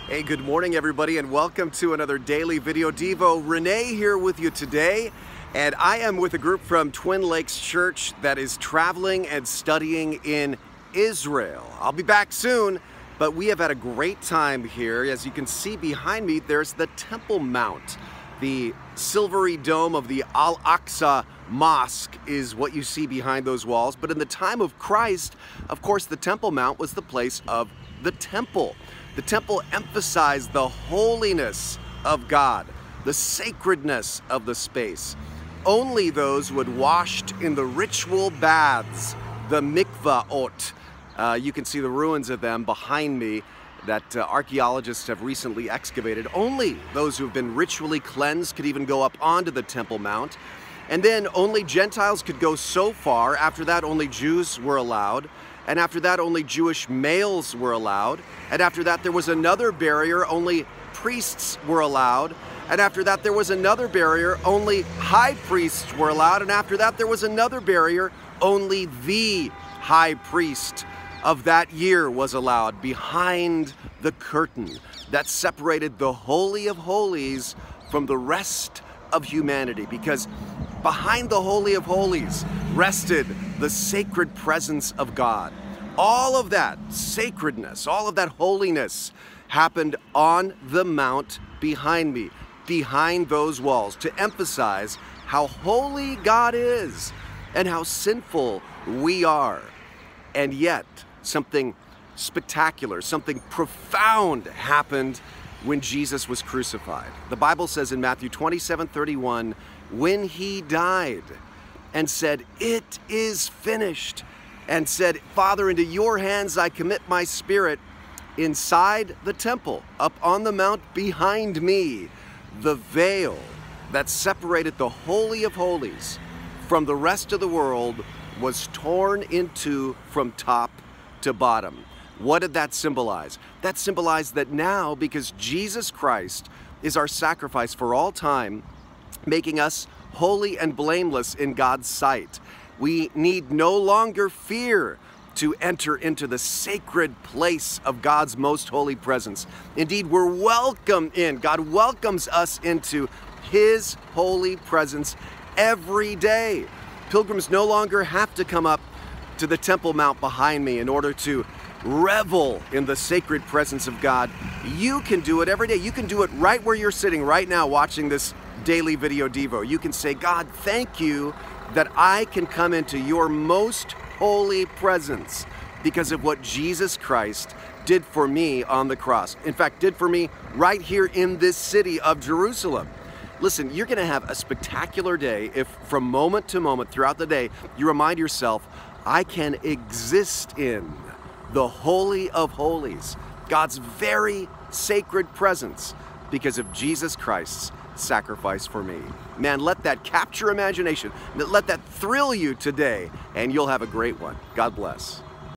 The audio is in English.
Hey, good morning everybody, and welcome to another daily Video Devo. René here with you today, and I am with a group from Twin Lakes Church that is traveling and studying in Israel. I'll be back soon, but we have had a great time here. As you can see behind me, there's the Temple Mount. The silvery dome of the Al-Aqsa Mosque is what you see behind those walls. But in the time of Christ, of course, the Temple Mount was the place of the temple. The temple emphasized the holiness of God, the sacredness of the space. Only those who had washed in the ritual baths, the mikvaot. You can see the ruins of them behind me that archaeologists have recently excavated. Only those who have been ritually cleansed could even go up onto the Temple Mount. And then only Gentiles could go so far. After that, only Jews were allowed. And after that, only Jewish males were allowed. And after that, there was another barrier, only priests were allowed. And after that, there was another barrier, only high priests were allowed. And after that, there was another barrier, only the high priest of that year was allowed behind the curtain that separated the Holy of Holies from the rest of humanity. Because behind the Holy of Holies rested the sacred presence of God. All of that sacredness, all of that holiness happened on the mount behind me, behind those walls, to emphasize how holy God is and how sinful we are. And yet, something spectacular, something profound happened when Jesus was crucified. The Bible says in Matthew 27:31, when he died and said, "It is finished," and said, "Father, into your hands I commit my spirit," inside the temple, up on the mount behind me, the veil that separated the Holy of Holies from the rest of the world was torn in two from top to bottom. What did that symbolize? That symbolized that now, because Jesus Christ is our sacrifice for all time, making us holy and blameless in God's sight, we need no longer fear to enter into the sacred place of God's most holy presence. Indeed, we're welcome in. God welcomes us into His holy presence every day. Pilgrims no longer have to come up to the Temple Mount behind me in order to revel in the sacred presence of God. You can do it every day. You can do it right where you're sitting right now watching this daily Video Devo. You can say, "God, thank you that I can come into your most holy presence because of what Jesus Christ did for me on the cross." In fact, did for me right here in this city of Jerusalem. Listen, you're going to have a spectacular day if from moment to moment throughout the day you remind yourself, I can exist in the Holy of Holies, God's very sacred presence, because of Jesus Christ's sacrifice for me. Man, let that capture imagination. Let that thrill you today, and you'll have a great one. God bless.